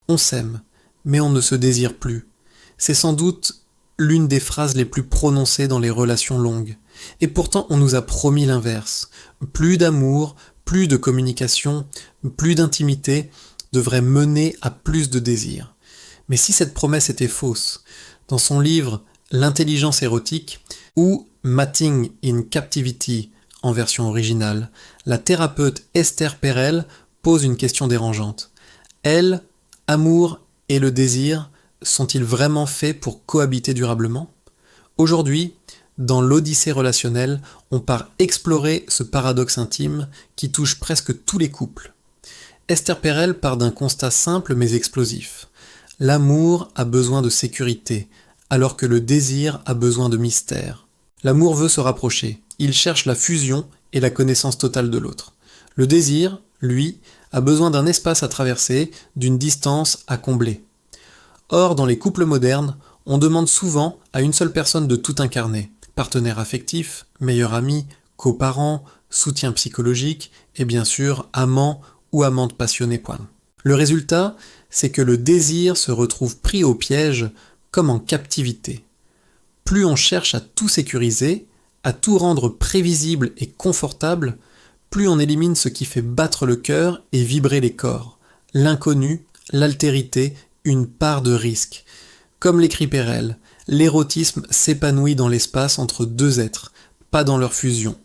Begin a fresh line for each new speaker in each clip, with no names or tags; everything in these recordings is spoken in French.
On s'aime, mais on ne se désire plus. C'est sans doute l'une des phrases les plus prononcées dans les relations longues. Et pourtant, on nous a promis l'inverse. Plus d'amour, plus de communication, plus d'intimité devrait mener à plus de désir. Mais si cette promesse était fausse, dans son livre L'intelligence érotique ou Mating in Captivity en version originale, la thérapeute Esther Perel pose une question dérangeante. Elle, amour et le désir sont-ils vraiment faits pour cohabiter durablement ? Aujourd'hui, dans l'Odyssée relationnelle, on part explorer ce paradoxe intime qui touche presque tous les couples. Esther Perel part d'un constat simple mais explosif. L'amour a besoin de sécurité, alors que le désir a besoin de mystère. L'amour veut se rapprocher, il cherche la fusion et la connaissance totale de l'autre. Le désir, lui, a besoin d'un espace à traverser, d'une distance à combler. Or, dans les couples modernes, on demande souvent à une seule personne de tout incarner. Partenaire affectif, meilleur ami, coparent, soutien psychologique et bien sûr amant ou amante passionnée. Le résultat, c'est que le désir se retrouve pris au piège comme en captivité. Plus on cherche à tout sécuriser, à tout rendre prévisible et confortable, plus on élimine ce qui fait battre le cœur et vibrer les corps. L'inconnu, l'altérité, une part de risque. Comme l'écrit Perel, l'érotisme s'épanouit dans l'espace entre deux êtres, pas dans leur fusion.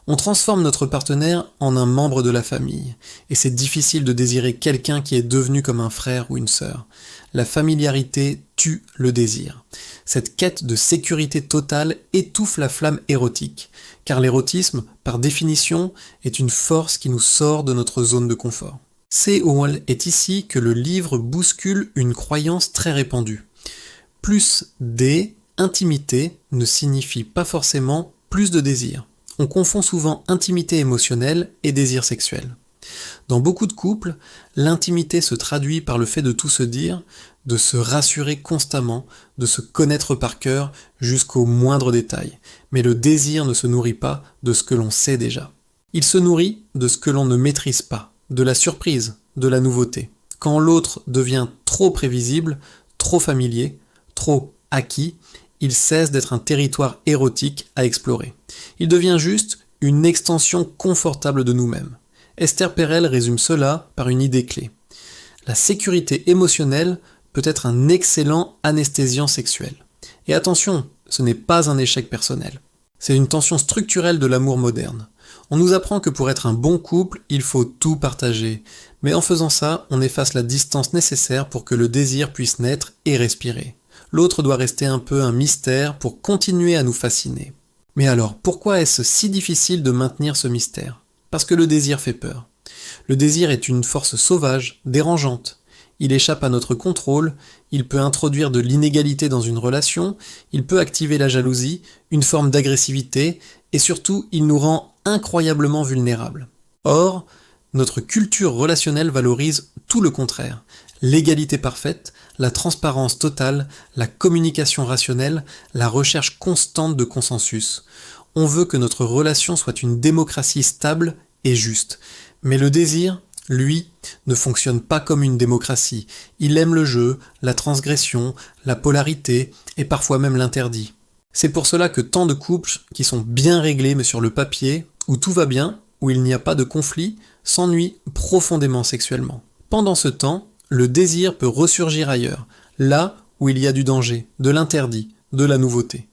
On transforme notre partenaire en un membre de la famille, et c'est difficile de désirer quelqu'un qui est devenu comme un frère ou une sœur. La familiarité tue le désir. Cette quête de sécurité totale étouffe la flamme érotique, car l'érotisme, par définition, est une force qui nous sort de notre zone de confort. C'est ici que le livre bouscule une croyance très répandue. Plus d'intimité ne signifie pas forcément plus de désir. On confond souvent intimité émotionnelle et désir sexuel. Dans beaucoup de couples, l'intimité se traduit par le fait de tout se dire, de se rassurer constamment, de se connaître par cœur jusqu'au moindre détail. Mais le désir ne se nourrit pas de ce que l'on sait déjà. Il se nourrit de ce que l'on ne maîtrise pas, de la surprise, de la nouveauté. Quand l'autre devient trop prévisible, trop familier, trop acquis, il cesse d'être un territoire érotique à explorer. Il devient juste une extension confortable de nous-mêmes. Esther Perel résume cela par une idée clé. La sécurité émotionnelle peut être un excellent anesthésiant sexuel. Et attention, ce n'est pas un échec personnel. C'est une tension structurelle de l'amour moderne. On nous apprend que pour être un bon couple, il faut tout partager. Mais en faisant ça, on efface la distance nécessaire pour que le désir puisse naître et respirer. L'autre doit rester un peu un mystère pour continuer à nous fasciner. Mais alors, pourquoi est-ce si difficile de maintenir ce mystère ? Parce que le désir fait peur. Le désir est une force sauvage, dérangeante. Il échappe à notre contrôle, il peut introduire de l'inégalité dans une relation, il peut activer la jalousie, une forme d'agressivité, et surtout, il nous rend incroyablement vulnérables. Or, notre culture relationnelle valorise tout le contraire. L'égalité parfaite, la transparence totale, la communication rationnelle, la recherche constante de consensus. On veut que notre relation soit une démocratie stable et juste. Mais le désir, lui, ne fonctionne pas comme une démocratie. Il aime le jeu, la transgression, la polarité et parfois même l'interdit. C'est pour cela que tant de couples qui sont bien réglés mais sur le papier, où tout va bien, où il n'y a pas de conflit, s'ennuient profondément sexuellement. Pendant ce temps, le désir peut ressurgir ailleurs, là où il y a du danger, de l'interdit, de la nouveauté.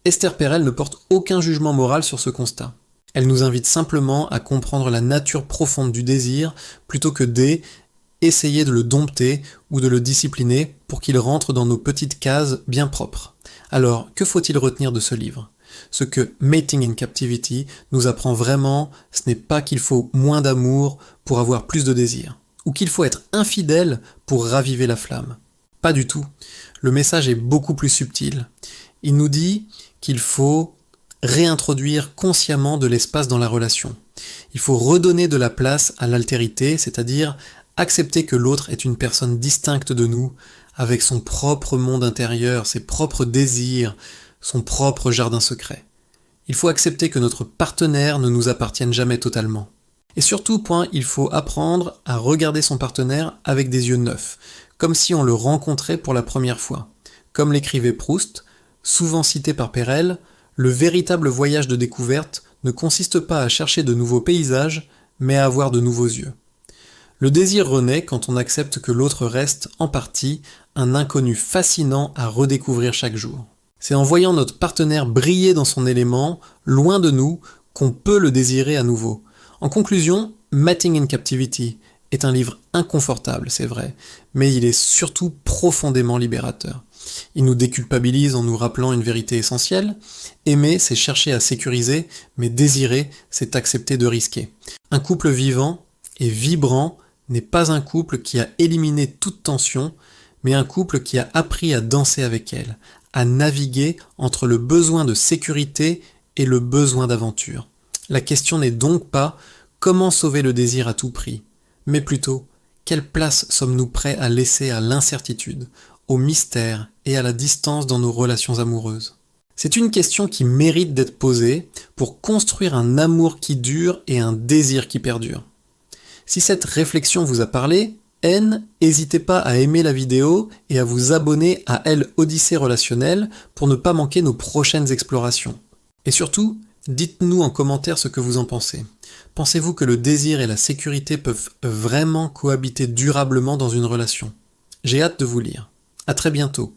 Esther Perel ne porte aucun jugement moral sur ce constat. Elle nous invite simplement à comprendre la nature profonde du désir plutôt que d'essayer de le dompter ou de le discipliner pour qu'il rentre dans nos petites cases bien propres. Alors, que faut-il retenir de ce livre ? Ce que Mating in Captivity nous apprend vraiment, ce n'est pas qu'il faut moins d'amour pour avoir plus de désir, ou qu'il faut être infidèle pour raviver la flamme. Pas du tout. Le message est beaucoup plus subtil. Il nous dit qu'il faut réintroduire consciemment de l'espace dans la relation. Il faut redonner de la place à l'altérité, c'est-à-dire accepter que l'autre est une personne distincte de nous, avec son propre monde intérieur, ses propres désirs, son propre jardin secret. Il faut accepter que notre partenaire ne nous appartienne jamais totalement. Et surtout, il faut apprendre à regarder son partenaire avec des yeux neufs, comme si on le rencontrait pour la première fois. Comme l'écrivait Proust, souvent cité par Perel, le véritable voyage de découverte ne consiste pas à chercher de nouveaux paysages, mais à avoir de nouveaux yeux. Le désir renaît quand on accepte que l'autre reste, en partie, un inconnu fascinant à redécouvrir chaque jour. C'est en voyant notre partenaire briller dans son élément, loin de nous, qu'on peut le désirer à nouveau. En conclusion, Mating in Captivity est un livre inconfortable, c'est vrai, mais il est surtout profondément libérateur. Il nous déculpabilise en nous rappelant une vérité essentielle. Aimer, c'est chercher à sécuriser, mais désirer, c'est accepter de risquer. Un couple vivant et vibrant n'est pas un couple qui a éliminé toute tension, mais un couple qui a appris à danser avec elle, à naviguer entre le besoin de sécurité et le besoin d'aventure. La question n'est donc pas comment sauver le désir à tout prix, mais plutôt quelle place sommes-nous prêts à laisser à l'incertitude, au mystère et à la distance dans nos relations amoureuses. C'est une question qui mérite d'être posée pour construire un amour qui dure et un désir qui perdure. Si cette réflexion vous a parlé, n'hésitez pas à aimer la vidéo et à vous abonner à Elle Odyssée Relationnelle pour ne pas manquer nos prochaines explorations. Et surtout, dites-nous en commentaire ce que vous en pensez. Pensez-vous que le désir et la sécurité peuvent vraiment cohabiter durablement dans une relation ? J'ai hâte de vous lire. À très bientôt.